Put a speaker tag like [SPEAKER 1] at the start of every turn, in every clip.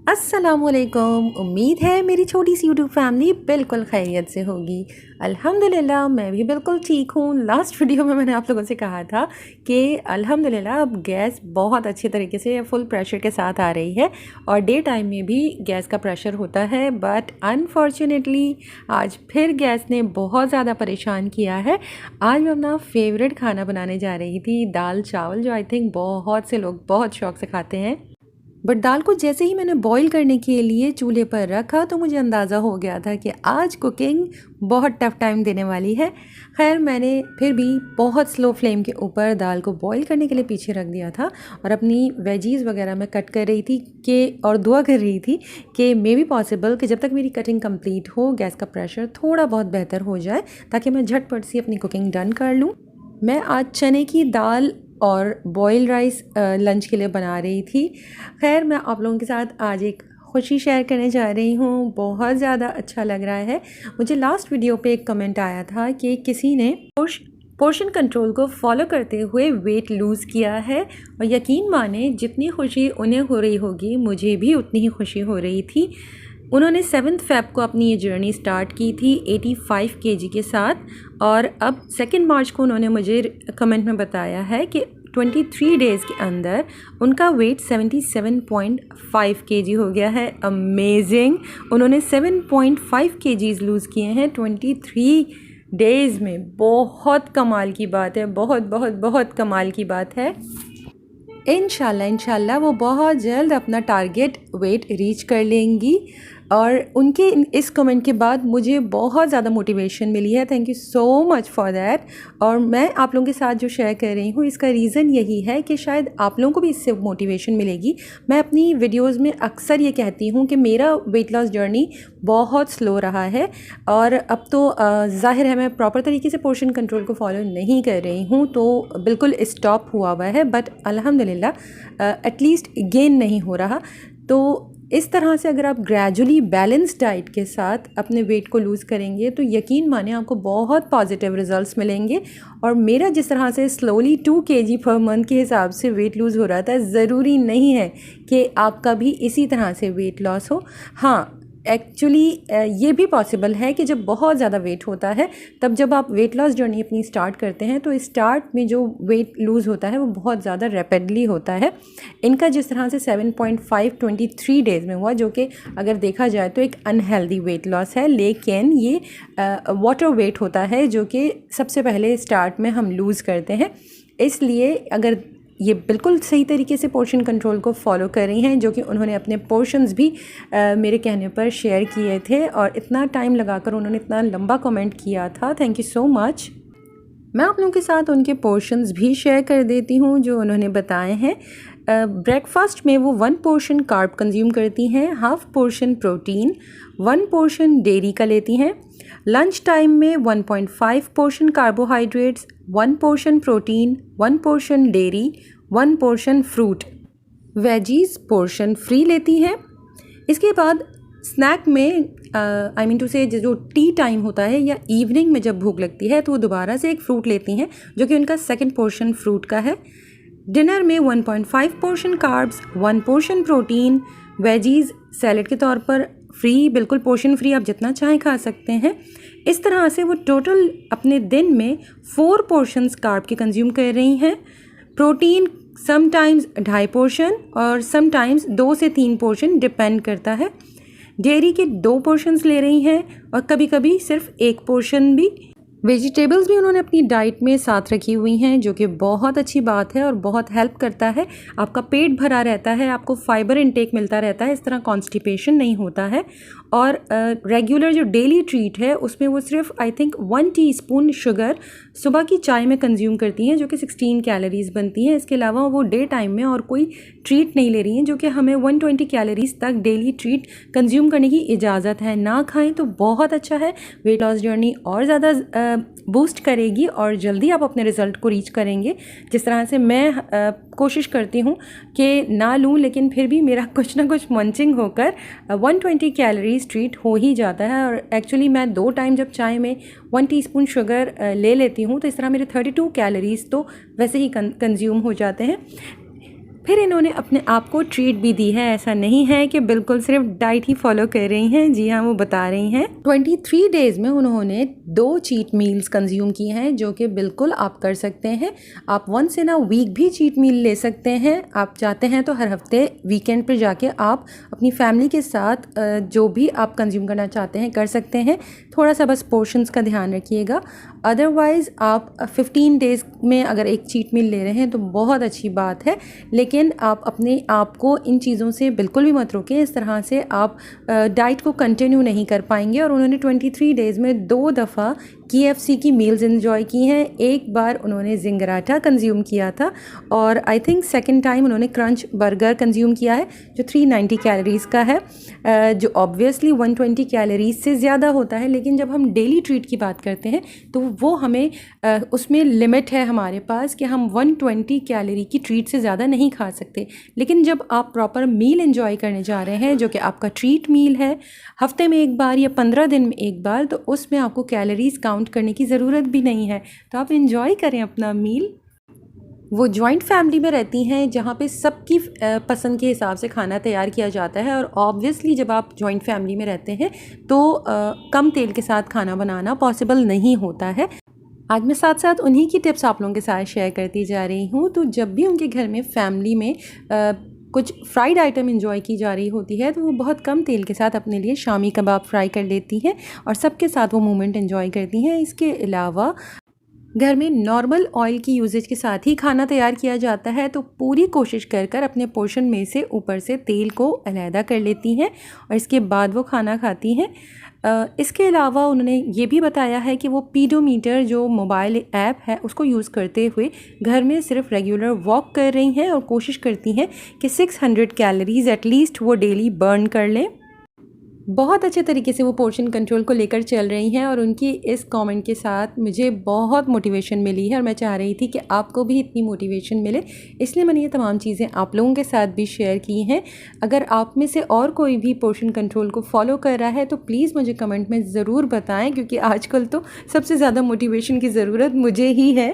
[SPEAKER 1] अस्सलामुअलैकुम। उम्मीद है मेरी छोटी सी यूट्यूब फैमिली बिल्कुल खैरियत से होगी। अल्हम्दुलिल्लाह मैं भी बिल्कुल ठीक हूँ। लास्ट वीडियो में मैंने आप लोगों से कहा था कि अल्हम्दुलिल्लाह अब गैस बहुत अच्छे तरीके से फुल प्रेशर के साथ आ रही है और डे टाइम में भी गैस का प्रेशर होता है, बट अनफॉर्चुनेटली आज फिर गैस ने बहुत ज़्यादा परेशान किया है। आज मैं अपना फेवरेट खाना बनाने जा रही थी, दाल चावल, जो आई थिंक बहुत से लोग बहुत शौक से खाते हैं। बट दाल को जैसे ही मैंने बॉईल करने के लिए चूल्हे पर रखा तो मुझे अंदाज़ा हो गया था कि आज कुकिंग बहुत टफ़ टाइम देने वाली है। खैर मैंने फिर भी बहुत स्लो फ्लेम के ऊपर दाल को बॉईल करने के लिए पीछे रख दिया था और अपनी वेजीज़ वगैरह मैं कट कर रही थी कि और दुआ कर रही थी कि मे बी पॉसिबल कि जब तक मेरी कटिंग कंप्लीट हो गैस का प्रेशर थोड़ा बहुत बेहतर हो जाए ताकि मैं झटपट सी अपनी कुकिंग डन कर लूँ। मैं आज चने की दाल और बॉयल राइस लंच के लिए बना रही थी। खैर मैं आप लोगों के साथ आज एक खुशी शेयर करने जा रही हूँ, बहुत ज़्यादा अच्छा लग रहा है। मुझे लास्ट वीडियो पे एक कमेंट आया था कि किसी ने पोर्शन कंट्रोल को फॉलो करते हुए वेट लूज़ किया है और यकीन माने जितनी खुशी उन्हें हो रही होगी मुझे भी उतनी ही खुशी हो रही थी। उन्होंने 7 फ़ेब को अपनी ये जर्नी स्टार्ट की थी 85 केजी के साथ और अब 2 मार्च को उन्होंने मुझे कमेंट में बताया है कि 23 डेज़ के अंदर उनका वेट 77.5 केजी हो गया है। अमेजिंग! उन्होंने 7.5 केजीज़ लूज़ किए हैं 23 डेज़ में। बहुत कमाल की बात है, बहुत बहुत बहुत कमाल की बात है। इंशाल्लाह वो बहुत जल्द अपना टारगेट वेट रीच कर लेंगी और उनके इस कमेंट के बाद मुझे बहुत ज़्यादा मोटिवेशन मिली है। Thank you so much for that. और मैं आप लोगों के साथ जो शेयर कर रही हूँ इसका रीज़न यही है कि शायद आप लोगों को भी इससे मोटिवेशन मिलेगी। मैं अपनी वीडियोज़ में अक्सर ये कहती हूँ कि मेरा वेट लॉस जर्नी बहुत स्लो रहा है और अब तो ज़ाहिर है मैं प्रॉपर तरीके से पोर्शन कंट्रोल को फॉलो नहीं कर रही हूँ, तो बिल्कुल स्टॉप हुआ है, बट अल्हम्दुलिल्लाह एटलीस्ट गेन नहीं हो रहा। तो इस तरह से अगर आप ग्रेजुअली बैलेंस डाइट के साथ अपने वेट को लूज़ करेंगे तो यकीन माने आपको बहुत पॉजिटिव रिजल्ट्स मिलेंगे। और मेरा जिस तरह से स्लोली 2 केजी पर मंथ के हिसाब से वेट लूज़ हो रहा था, ज़रूरी नहीं है कि आपका भी इसी तरह से वेट लॉस हो। हाँ, एक्चुअली ये भी पॉसिबल है कि जब बहुत ज़्यादा वेट होता है तब जब आप वेट लॉस जर्नी अपनी स्टार्ट करते हैं तो स्टार्ट में जो वेट लूज़ होता है वो बहुत ज़्यादा रैपिडली होता है। इनका जिस तरह से 7.5 23 डेज़ में हुआ, जो कि अगर देखा जाए तो एक अनहेल्दी वेट लॉस है, लेकिन ये वाटर वेट होता है जो कि सबसे पहले स्टार्ट में हम लूज़ करते हैं। इसलिए अगर ये बिल्कुल सही तरीके से पोर्शन कंट्रोल को फॉलो कर रही हैं, जो कि उन्होंने अपने पोर्शंस भी मेरे कहने पर शेयर किए थे और इतना टाइम लगाकर उन्होंने इतना लंबा कमेंट किया था, थैंक यू सो मच। मैं आप लोगों के साथ उनके पोर्शंस भी शेयर कर देती हूँ जो उन्होंने बताए हैं। ब्रेकफास्ट में वो 1 पोर्शन कार्ब कंज्यूम करती हैं, half portion protein, 1 portion dairy का लेती हैं। लंच टाइम में 1.5 portion carbohydrates, 1 portion protein, 1 portion dairy, 1 portion fruit, veggies portion free लेती हैं। इसके बाद स्नैक में आई मीन टू से जो टी टाइम होता है या इवनिंग में जब भूख लगती है तो वो दोबारा से एक फ़्रूट लेती हैं जो कि उनका 2nd पोर्शन फ्रूट का है। डिनर में 1.5 portion carbs, 1 portion protein, veggies salad के तौर पर फ्री, बिल्कुल पोर्शन फ्री, आप जितना चाहें खा सकते हैं। इस तरह से वो टोटल अपने दिन में 4 पोर्शंस कार्ब के कंज्यूम कर रही हैं। प्रोटीन समटाइम्स 2.5 पोर्शन और समटाइम्स 2 से 3 पोर्शन, डिपेंड करता है। डेयरी के 2 पोर्शंस ले रही हैं और कभी कभी सिर्फ 1 पोर्शन भी। वेजिटेबल्स भी उन्होंने अपनी डाइट में साथ रखी हुई हैं, जो कि बहुत अच्छी बात है और बहुत हेल्प करता है। आपका पेट भरा रहता है, आपको फाइबर इनटेक मिलता रहता है, इस तरह कॉन्स्टिपेशन नहीं होता है। और रेगुलर जो डेली ट्रीट है उसमें वो सिर्फ आई थिंक 1 टीस्पून शुगर सुबह की चाय में कंज्यूम करती हैं, जो कि 16 कैलोरीज़ बनती हैं। इसके अलावा वो डे टाइम में और कोई ट्रीट नहीं ले रही हैं, जो कि हमें 120 कैलोरीज़ तक डेली ट्रीट कंज्यूम करने की इजाज़त है। ना खाएं तो बहुत अच्छा है, वेट लॉस जर्नी और ज़्यादा बूस्ट करेगी और जल्दी आप अपने रिज़ल्ट को रीच करेंगे। जिस तरह से मैं कोशिश करती हूँ कि ना लूँ, लेकिन फिर भी मेरा कुछ ना कुछ मंचिंग होकर 120 कैलोरीज ट्रीट हो ही जाता है। और एक्चुअली मैं 2 टाइम जब चाय में 1 टीस्पून शुगर ले लेती हूँ तो इस तरह मेरे 32 कैलोरीज़ तो वैसे ही कंज्यूम हो जाते हैं। फिर इन्होंने अपने आप को ट्रीट भी दी है, ऐसा नहीं है कि बिल्कुल सिर्फ डाइट ही फॉलो कर रही हैं। जी हाँ, वो बता रही हैं 23 डेज़ में उन्होंने 2 चीट मील्स कंज्यूम किए हैं, जो कि बिल्कुल आप कर सकते हैं। आप वंस इन अ वीक भी चीट मील ले सकते हैं। आप चाहते हैं तो हर हफ्ते वीकेंड पर जाके आप अपनी फैमिली के साथ जो भी आप कंज्यूम करना चाहते हैं कर सकते हैं। थोड़ा सा बस पोर्शंस का ध्यान रखिएगा। अदरवाइज़ आप 15 डेज़ में अगर एक चीट मील ले रहे हैं तो बहुत अच्छी बात है, लेकिन आप अपने आप को इन चीज़ों से बिल्कुल भी मत रोकें। इस तरह से आप डाइट को कंटिन्यू नहीं कर पाएंगे। और उन्होंने 23 डेज़ में 2 दफ़ा KFC की मील्स इन्जॉय की हैं। एक बार उन्होंने जिंगराटा कंज्यूम किया था और आई थिंक सेकंड टाइम उन्होंने क्रंच बर्गर कंज्यूम किया है, जो 390 कैलोरीज़ का है, जो ऑब्वियसली 120 कैलोरीज से ज़्यादा होता है। लेकिन जब हम डेली ट्रीट की बात करते हैं तो वो हमें उसमें लिमिट है हमारे पास कि हम 120 कैलोरी की ट्रीट से ज़्यादा नहीं खा सकते। लेकिन जब आप प्रॉपर मील एंजॉय करने जा रहे हैं, जो कि आपका ट्रीट मील है, हफ्ते में एक बार या 15 दिन में एक बार, तो उसमें आपको कैलोरीज काउंट करने की ज़रूरत भी नहीं है। तो आप एंजॉय करें अपना मील। वो जॉइंट फैमिली में रहती हैं जहाँ पे सबकी पसंद के हिसाब से खाना तैयार किया जाता है। और ऑब्वियसली जब आप जॉइंट फैमिली में रहते हैं तो कम तेल के साथ खाना बनाना पॉसिबल नहीं होता है। आज मैं साथ साथ उन्हीं की टिप्स आप लोगों के साथ शेयर करती जा रही हूँ। तो जब भी उनके घर में फैमिली में कुछ फ्राइड आइटम एंजॉय की जा रही होती है तो वो बहुत कम तेल के साथ अपने लिए शामी कबाब फ्राई कर लेती हैं और सबके साथ वो मोमेंट एंजॉय करती हैं। इसके अलावा घर में नॉर्मल ऑयल की यूजेज के साथ ही खाना तैयार किया जाता है, तो पूरी कोशिश कर कर अपने पोर्शन में से ऊपर से तेल को अलहदा कर लेती हैं और इसके बाद वो खाना खाती हैं। इसके अलावा उन्होंने ये भी बताया है कि वो पीडोमीटर जो मोबाइल ऐप है उसको यूज़ करते हुए घर में सिर्फ रेगुलर वॉक कर रही हैं और कोशिश करती हैं कि 600 कैलोरीज़ एटलीस्ट वो डेली बर्न कर लें। बहुत अच्छे तरीके से वो पोर्शन कंट्रोल को लेकर चल रही हैं और उनकी इस कमेंट के साथ मुझे बहुत मोटिवेशन मिली है और मैं चाह रही थी कि आपको भी इतनी मोटिवेशन मिले, इसलिए मैंने ये तमाम चीज़ें आप लोगों के साथ भी शेयर की हैं। अगर आप में से और कोई भी पोर्शन कंट्रोल को फॉलो कर रहा है तो प्लीज़ मुझे कमेंट में ज़रूर बताएँ, क्योंकि आजकल तो सबसे ज़्यादा मोटिवेशन की ज़रूरत मुझे ही है।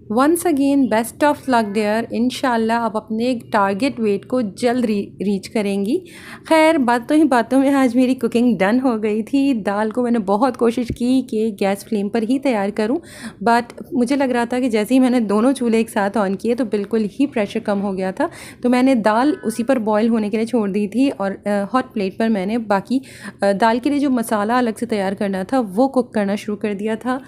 [SPEAKER 1] Once again best of luck dear. इंशाल्लाह आप अपने टारगेट वेट को जल्द रीच करेंगी। खैर, बातों ही बातों में आज मेरी कुकिंग डन हो गई थी। दाल को मैंने बहुत कोशिश की कि गैस फ्लेम पर ही तैयार करूं, बट मुझे लग रहा था कि जैसे ही मैंने दोनों चूल्हे एक साथ ऑन किए तो बिल्कुल ही प्रेशर कम हो गया था। तो मैंने दाल उसी पर बॉयल होने के लिए छोड़ दी थी और हॉट प्लेट पर मैंने बाकी दाल के लिए जो मसाला अलग से तैयार करना था वो कुक करना शुरू कर दिया था।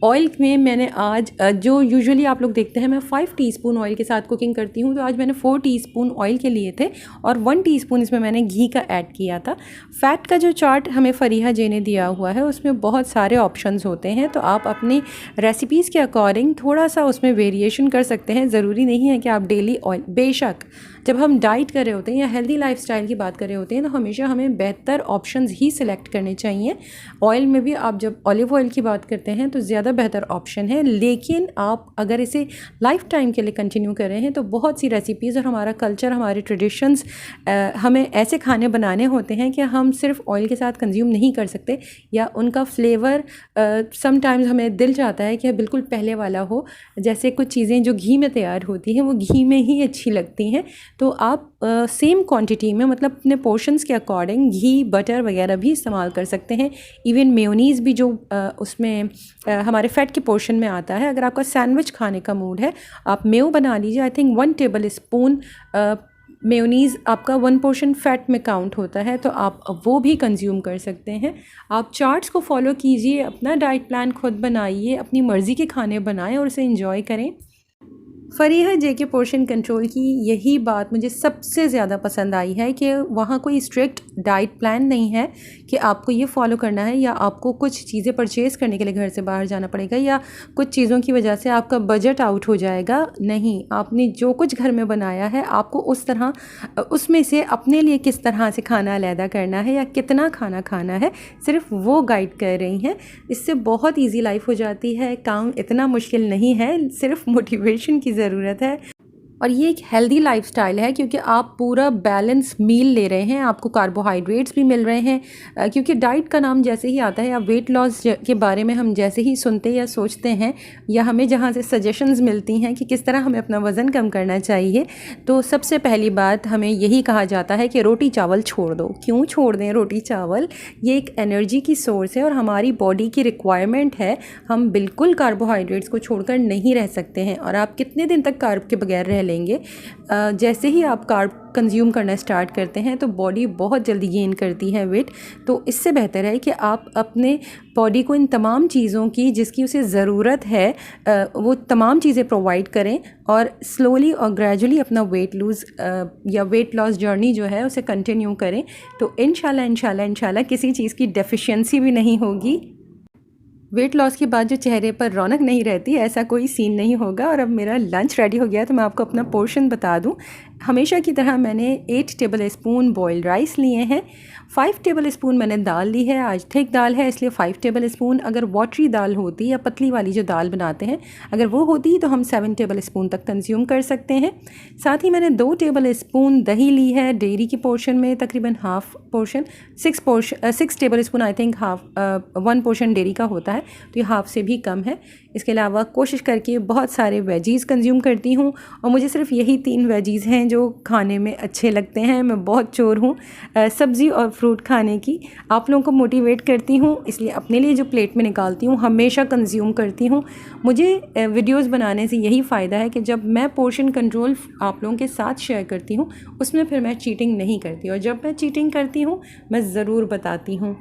[SPEAKER 1] ऑयल में मैंने आज जो यूजुअली आप लोग देखते हैं मैं 5 टीस्पून ऑयल के साथ कुकिंग करती हूँ, तो आज मैंने 4 टीस्पून ऑयल के लिए थे और 1 टीस्पून इसमें मैंने घी का ऐड किया था। फ़ैट का जो चार्ट हमें फरीहा जी ने दिया हुआ है उसमें बहुत सारे ऑप्शंस होते हैं, तो आप अपनी रेसिपीज़ के अकॉर्डिंग थोड़ा सा उसमें वेरिएशन कर सकते हैं। ज़रूरी नहीं है कि आप डेली ऑयल, बेशक जब हम डाइट कर रहे होते हैं या हेल्दी लाइफस्टाइल की बात कर रहे होते हैं तो हमेशा हमें बेहतर ऑप्शंस ही सिलेक्ट करने चाहिए। ऑयल में भी आप जब ऑलिव ऑयल की बात करते हैं तो ज़्यादा बेहतर ऑप्शन है, लेकिन आप अगर इसे लाइफ टाइम के लिए कंटिन्यू कर रहे हैं तो बहुत सी रेसिपीज़ और हमारा कल्चर, हमारे ट्रेडिशंस हमें ऐसे खाने बनाने होते हैं कि हम सिर्फ ऑयल के साथ कंज्यूम नहीं कर सकते, या उनका फ्लेवर समटाइम्स हमें दिल चाहता है कि बिल्कुल पहले वाला हो। जैसे कुछ चीज़ें जो घी में तैयार होती हैं वो घी में ही अच्छी लगती हैं, तो आप सेम क्वांटिटी में, मतलब अपने पोर्शंस के अकॉर्डिंग घी, बटर वगैरह भी इस्तेमाल कर सकते हैं। इवन मेयोनीज़ भी जो उसमें हमारे फ़ैट के पोर्शन में आता है, अगर आपका सैंडविच खाने का मूड है आप मेयो बना लीजिए। I think 1 table spoon mayonnaise आपका 1 पोर्शन फ़ैट में काउंट होता है, तो आप वो भी कंज्यूम कर सकते हैं। आप चार्ट्स को फॉलो कीजिए, अपना डाइट प्लान खुद बनाइए, अपनी मर्ज़ी के खाने बनाएं और उसे इंजॉय करें। फरीहा जे के पोर्शन कंट्रोल की यही बात मुझे सबसे ज़्यादा पसंद आई है कि वहाँ कोई स्ट्रिक्ट डाइट प्लान नहीं है कि आपको ये फॉलो करना है या आपको कुछ चीज़ें परचेज़ करने के लिए घर से बाहर जाना पड़ेगा या कुछ चीज़ों की वजह से आपका बजट आउट हो जाएगा। नहीं, आपने जो कुछ घर में बनाया है आपको उस तरह उसमें से अपने लिए किस तरह से खाना अलहदा करना है या कितना खाना खाना है, सिर्फ वो गाइड कर रही हैं। इससे बहुत ईजी लाइफ हो जाती है, काम इतना मुश्किल नहीं है, सिर्फ मोटिवेशन की ज़रूरत है। और ये एक हेल्दी लाइफस्टाइल है क्योंकि आप पूरा बैलेंस मील ले रहे हैं, आपको कार्बोहाइड्रेट्स भी मिल रहे हैं। क्योंकि डाइट का नाम जैसे ही आता है या वेट लॉस के बारे में हम जैसे ही सुनते या सोचते हैं या हमें जहाँ से सजेशंस मिलती हैं कि किस तरह हमें अपना वज़न कम करना चाहिए, तो सबसे पहली बात हमें यही कहा जाता है कि रोटी चावल छोड़ दो। क्यों छोड़ दें रोटी चावल? ये एक एनर्जी की सोर्स है और हमारी बॉडी की रिक्वायरमेंट है। हम बिल्कुल कार्बोहाइड्रेट्स को छोड़कर नहीं रह सकते हैं। और आप कितने दिन तक कार्ब के बगैर रह लेंगे? जैसे ही आप कार्ब कंज्यूम करना स्टार्ट करते हैं तो बॉडी बहुत जल्दी गेन करती है वेट। तो इससे बेहतर है कि आप अपने बॉडी को इन तमाम चीज़ों की जिसकी उसे ज़रूरत है वो तमाम चीज़ें प्रोवाइड करें और स्लोली और ग्रेजुअली अपना वेट लूज़ या वेट लॉस जर्नी जो है उसे कंटिन्यू करें। तो इंशाल्लाह किसी चीज़ की डेफिशिएंसी भी नहीं होगी। वेट लॉस के बाद जो चेहरे पर रौनक नहीं रहती, ऐसा कोई सीन नहीं होगा। और अब मेरा लंच रेडी हो गया तो मैं आपको अपना पोर्शन बता दूं। हमेशा की तरह मैंने 8 टेबल स्पून बॉइल्ड राइस लिए हैं, 5 टेबल स्पून मैंने दाल ली है। आज थिक दाल है इसलिए 5 टेबल स्पून। अगर वाटरी दाल होती या पतली वाली जो दाल बनाते हैं अगर वो होती तो हम 7 टेबल स्पून तक कंज्यूम कर सकते हैं। साथ ही मैंने 2 टेबल स्पून दही ली है डेयरी की पोर्शन में, तकरीबन half portion, 6 table spoon I think 1 portion dairy का होता है तो ये हाफ़ से भी कम है। इसके अलावा कोशिश करके बहुत सारे वेजीज़ कंज्यूम करती हूँ और मुझे सिर्फ यही 3 वेजीज़ हैं जो खाने में अच्छे लगते हैं। मैं बहुत चोर हूँ सब्ज़ी और फ्रूट खाने की। आप लोगों को मोटिवेट करती हूँ इसलिए अपने लिए जो प्लेट में निकालती हूँ हमेशा कंज्यूम करती हूँ। मुझे वीडियोज़ बनाने से यही फ़ायदा है कि जब मैं पोर्शन कंट्रोल आप लोगों के साथ शेयर करती हूँ उसमें फिर मैं चीटिंग नहीं करती, और जब मैं चीटिंग करती हूँ मैं ज़रूर बताती हूँ।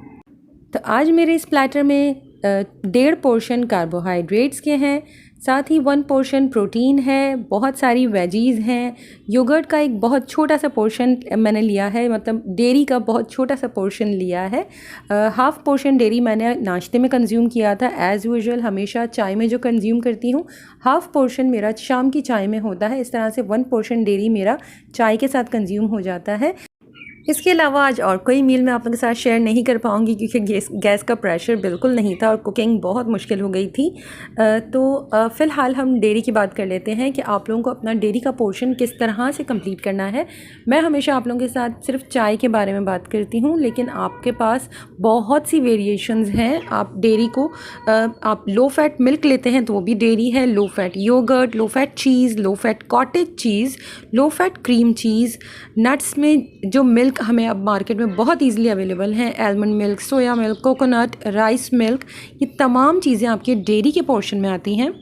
[SPEAKER 1] तो आज मेरे इस प्लेटर में 1.5 पोर्शन कार्बोहाइड्रेट्स के हैं, साथ ही 1 पोर्शन प्रोटीन है, बहुत सारी वेजीज़ हैं, योगर्ट का एक बहुत छोटा सा पोर्शन मैंने लिया है, मतलब डेयरी का बहुत छोटा सा पोर्शन लिया है। हाफ़ पोर्शन डेयरी मैंने नाश्ते में कंज्यूम किया था एज़ यूजुअल, हमेशा चाय में जो कंज्यूम करती हूँ। हाफ़ पोर्शन मेरा शाम की चाय में होता है। इस तरह से 1 पोर्शन डेयरी मेरा चाय के साथ कंज्यूम हो जाता है। इसके अलावा आज और कोई मील मैं आप लोगों के साथ शेयर नहीं कर पाऊँगी क्योंकि गैस का प्रेशर बिल्कुल नहीं था और कुकिंग बहुत मुश्किल हो गई थी। फ़िलहाल हम डेयरी की बात कर लेते हैं कि आप लोगों को अपना डेयरी का पोर्शन किस तरह से कंप्लीट करना है। मैं हमेशा आप लोगों के साथ सिर्फ चाय के बारे में बात करती हूँ, लेकिन आपके पास बहुत सी वेरिएशंस हैं। आप डेयरी को आप लो फैट मिल्क लेते हैं तो वो भी डेयरी है, low fat yogurt, low fat cheese, low fat cottage cheese, low fat cream cheese, nuts में जो मिल्क हमें अब मार्केट में बहुत इजीली अवेलेबल हैं, almond milk, soya milk, coconut, rice milk, ये तमाम चीज़ें आपके डेयरी के पोर्शन में आती हैं।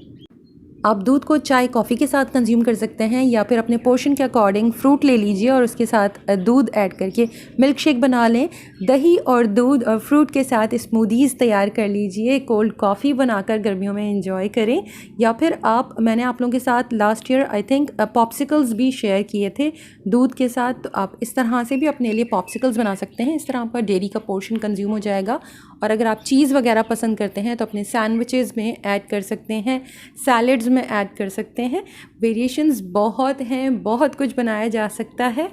[SPEAKER 1] आप दूध को चाय कॉफ़ी के साथ कंज्यूम कर सकते हैं या फिर अपने पोर्शन के अकॉर्डिंग फ्रूट ले लीजिए और उसके साथ दूध ऐड करके मिल्क शेक बना लें। दही और दूध और फ्रूट के साथ स्मूदीज़ तैयार कर लीजिए, कोल्ड कॉफ़ी बनाकर गर्मियों में एंजॉय करें। या फिर मैंने आप लोगों के साथ last year I think popsicles भी शेयर किए थे दूध के साथ, तो आप इस तरह से भी अपने लिए पॉप्सिकल्स बना सकते हैं। इस तरह आपका डेयरी का पोर्शन कंज्यूम हो जाएगा। और अगर आप चीज़ वगैरह पसंद करते हैं तो अपने सैंडविचेज़ में ऐड कर सकते हैं, सैलड्स में ऐड कर सकते हैं। वेरिएशंस बहुत हैं, बहुत कुछ बनाया जा सकता है।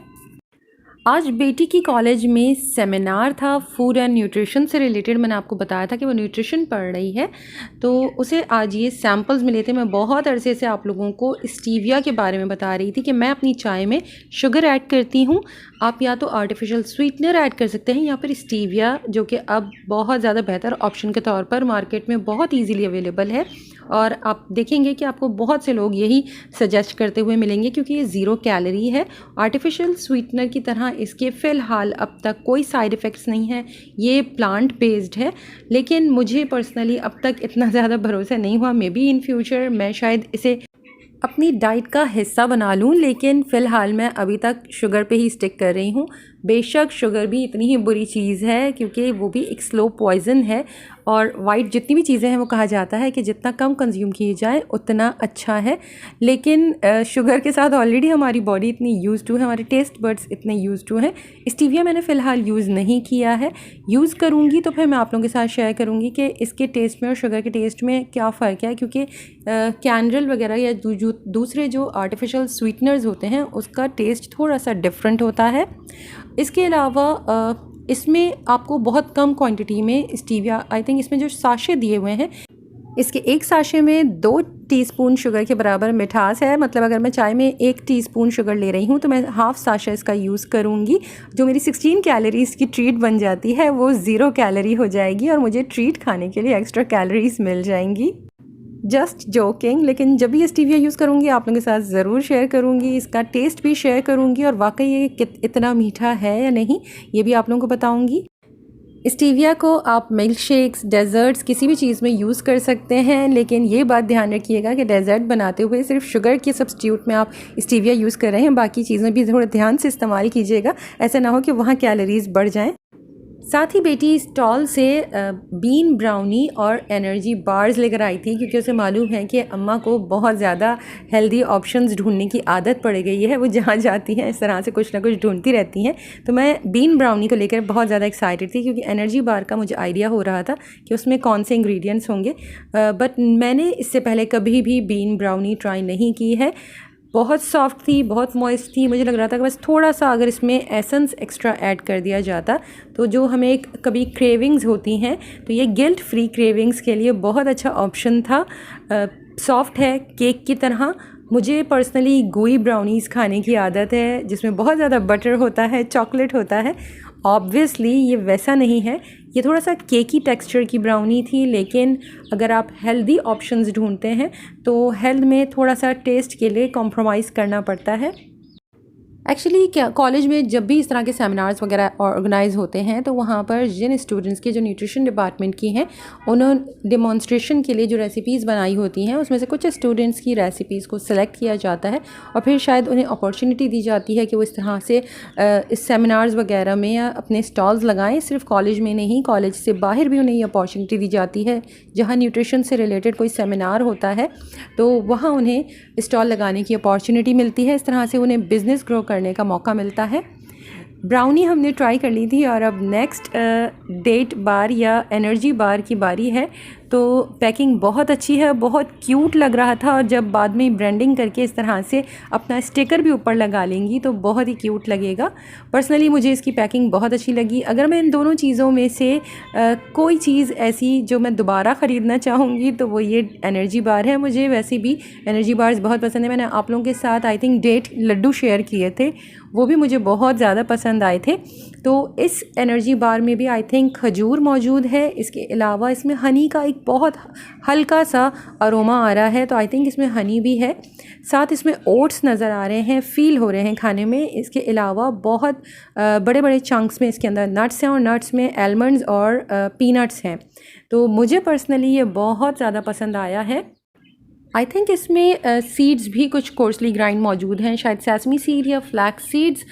[SPEAKER 1] आज बेटी की कॉलेज में सेमिनार था फूड एंड न्यूट्रिशन से रिलेटेड। मैंने आपको बताया था कि वो न्यूट्रिशन पढ़ रही है, तो उसे आज ये सैम्पल्स मिले थे। मैं बहुत अरसे से आप लोगों को स्टीविया के बारे में बता रही थी कि मैं अपनी चाय में शुगर ऐड करती हूँ। आप या तो आर्टिफिशियल स्वीटनर ऐड कर सकते हैं या फिर स्टीविया, जो कि अब बहुत ज़्यादा बेहतर ऑप्शन के तौर पर मार्केट में बहुत ईजीली अवेलेबल है। और आप देखेंगे कि आपको बहुत से लोग यही सजेस्ट करते हुए मिलेंगे क्योंकि ये 0 कैलोरी है। आर्टिफिशियल स्वीटनर की तरह इसके फ़िलहाल अब तक कोई साइड इफ़ेक्ट्स नहीं है। ये प्लांट बेस्ड है, लेकिन मुझे पर्सनली अब तक इतना ज़्यादा भरोसा नहीं हुआ। मे बी इन फ्यूचर मैं शायद इसे अपनी डाइट का हिस्सा बना लूँ, लेकिन फ़िलहाल मैं अभी तक शुगर पे ही स्टिक कर रही हूँ। बेशक शुगर भी इतनी ही बुरी चीज़ है क्योंकि वो भी एक स्लो पॉइज़न है। और वाइट जितनी भी चीज़ें हैं वो कहा जाता है कि जितना कम कंज्यूम किए जाए उतना अच्छा है, लेकिन शुगर के साथ ऑलरेडी हमारी बॉडी इतनी यूज़ टू है, हमारे टेस्ट बड्स इतने यूज़ टू हैं। स्टीविया मैंने फ़िलहाल यूज़ नहीं किया है, यूज़ करूँगी तो फिर मैं आप लोगों के साथ शेयर करूँगी कि इसके टेस्ट में और शुगर के टेस्ट में क्या फ़र्क है, क्योंकि कैंडल वगैरह या दूसरे जो आर्टिफिशियल स्वीटनर्स होते हैं उसका टेस्ट थोड़ा सा डिफरेंट होता है। इसके अलावा इसमें आपको बहुत कम क्वांटिटी में स्टीविया, आई थिंक इसमें जो साशे दिए हुए हैं, इसके एक साशे में 2 टीस्पून शुगर के बराबर मिठास है। मतलब अगर मैं चाय में 1 टीस्पून शुगर ले रही हूँ तो मैं हाफ़ साशा इसका यूज़ करूँगी। जो मेरी 16 कैलोरीज़ की ट्रीट बन जाती है वो 0 कैलोरी हो जाएगी और मुझे ट्रीट खाने के लिए एक्स्ट्रा कैलोरीज़ मिल जाएंगी। जस्ट जोकिंग, लेकिन जब भी ये स्टीविया यूज़ करूँगी आप लोगों के साथ ज़रूर शेयर करूँगी, इसका टेस्ट भी शेयर करूँगी और वाकई ये इतना मीठा है या नहीं ये भी आप लोगों को बताऊँगी। स्टीविया को आप मिल्क शेक्स, डेज़र्ट्स किसी भी चीज़ में यूज़ कर सकते हैं, लेकिन ये बात ध्यान रखिएगा कि डेज़र्ट बनाते हुए सिर्फ शुगर के सब्स्टिट्यूट में आप स्टीविया यूज़ कर रहे हैं, बाकी चीज़ें भी थोड़ा ध्यान से इस्तेमाल कीजिएगा, ऐसा ना हो कि वहाँ कैलोरीज़ बढ़ जाएं। साथ ही बेटी स्टॉल से बीन ब्राउनी और एनर्जी बार्स लेकर आई थी, क्योंकि उसे मालूम है कि अम्मा को बहुत ज़्यादा हेल्दी ऑप्शंस ढूंढने की आदत पड़ गई है। वो जहाँ जाती हैं इस तरह से कुछ ना कुछ ढूंढती रहती हैं। तो मैं बीन ब्राउनी को लेकर बहुत ज़्यादा एक्साइटेड थी, क्योंकि एनर्जी बार का मुझे आइडिया हो रहा था कि उसमें कौन से इंग्रेडिएंट्स होंगे, बट मैंने इससे पहले कभी भी बीन ब्राउनी ट्राई नहीं की है। बहुत सॉफ्ट थी, बहुत मॉइस्ट थी, मुझे लग रहा था कि बस थोड़ा सा अगर इसमें एसेंस एक्स्ट्रा ऐड कर दिया जाता तो जो हमें एक कभी क्रेविंग्स होती हैं तो ये गिल्ट फ्री क्रेविंग्स के लिए बहुत अच्छा ऑप्शन था। सॉफ्ट है केक की तरह। मुझे पर्सनली गोई ब्राउनीज़ खाने की आदत है जिसमें बहुत ज़्यादा बटर होता है, चॉकलेट होता है। ऑब्वियसली ये वैसा नहीं है, ये थोड़ा सा केकी टेक्सचर की ब्राउनी थी, लेकिन अगर आप हेल्दी ऑप्शंस ढूंढते हैं तो हेल्थ में थोड़ा सा टेस्ट के लिए कॉम्प्रोमाइज़ करना पड़ता है। एक्चुअली क्या कॉलेज में जब भी इस तरह के सेमिनार्स वगैरह ऑर्गेनाइज़ होते हैं तो वहाँ पर जिन स्टूडेंट्स के जो न्यूट्रिशन डिपार्टमेंट की हैं उन्होंने डेमोन्स्ट्रेशन के लिए जो रेसिपीज़ बनाई होती हैं उसमें से कुछ स्टूडेंट्स की रेसिपीज़ को सिलेक्ट किया जाता है और फिर शायद उन्हें अपॉर्चुनिटी दी जाती है कि वो इस तरह से इस सेमिनार्स वगैरह में या अपने स्टॉल्स लगाएं। सिर्फ कॉलेज में नहीं, कॉलेज से बाहर भी उन्हें ये अपॉर्चुनिटी दी जाती है। जहाँ न्यूट्रिशन से रिलेटेड कोई सेमिनार होता है तो वहाँ उन्हें स्टॉल लगाने की अपॉर्चुनिटी मिलती है। इस तरह से उन्हें बिज़नेस ग्रो करने का मौका मिलता है। ब्राउनी हमने ट्राई कर ली थी और अब नेक्स्ट डेट बार या एनर्जी बार की बारी है। तो पैकिंग बहुत अच्छी है, बहुत क्यूट लग रहा था और जब बाद में ब्रांडिंग करके इस तरह से अपना स्टिकर भी ऊपर लगा लेंगी तो बहुत ही क्यूट लगेगा। पर्सनली मुझे इसकी पैकिंग बहुत अच्छी लगी। अगर मैं इन दोनों चीज़ों में से कोई चीज़ ऐसी जो मैं दोबारा ख़रीदना चाहूँगी तो वो ये एनर्जी बार है। मुझे वैसे भी एनर्जी बार्स बहुत पसंद है। मैंने आप लोगों के साथ I think date laddoo share किए थे, वो भी मुझे बहुत ज़्यादा पसंद आए थे। तो इस एनर्जी बार में भी आई थिंक खजूर मौजूद है। इसके अलावा इसमें हनी का एक बहुत हल्का सा अरोमा आ रहा है, तो आई थिंक इसमें हनी भी है। साथ इसमें ओट्स नज़र आ रहे हैं, फ़ील हो रहे हैं खाने में। इसके अलावा बहुत बड़े बड़े चंक्स में इसके अंदर नट्स हैं और नट्स में आलमंड्स और पीनट्स हैं। तो मुझे पर्सनली ये बहुत ज़्यादा पसंद आया है। आई थिंक इसमें सीड्स भी कुछ कोर्सली ग्राइंड मौजूद हैं, शायद सेसमी सीड या फ्लैक्स सीड्स।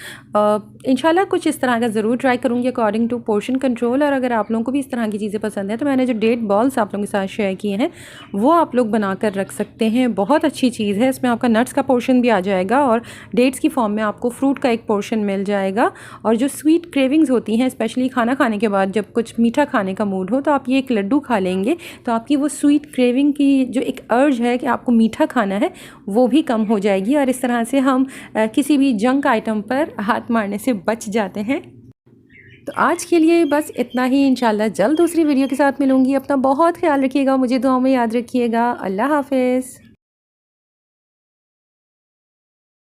[SPEAKER 1] इंशाल्लाह कुछ इस तरह का ज़रूर ट्राई करूँगी अकॉर्डिंग टू पोर्शन कंट्रोल। और अगर आप लोगों को भी इस तरह की चीज़ें पसंद हैं तो मैंने जो डेट बॉल्स आप लोगों के साथ शेयर किए हैं वो आप लोग बना कर रख सकते हैं। बहुत अच्छी चीज़ है। इसमें आपका नट्स का पोर्शन भी आ जाएगा और डेट्स की फॉर्म में आपको फ्रूट का एक पोर्शन मिल जाएगा। और जो स्वीट क्रेविंग्स होती हैं, स्पेशली खाना खाने के बाद जब कुछ मीठा खाने का मूड हो तो आप ये एक लड्डू खा लेंगे तो आपकी वो स्वीट क्रेविंग की जो एक अर्ज है कि आपको मीठा खाना है वो भी कम हो जाएगी। और इस तरह से हम किसी भी जंक आइटम पर हाथ मारने से बच जाते हैं। तो आज के लिए बस इतना ही। इंशाल्लाह जल्द दूसरी वीडियो के साथ मिलूंगी। अपना बहुत ख्याल रखिएगा, मुझे दुआ में याद रखिएगा। अल्लाह हाफिज़।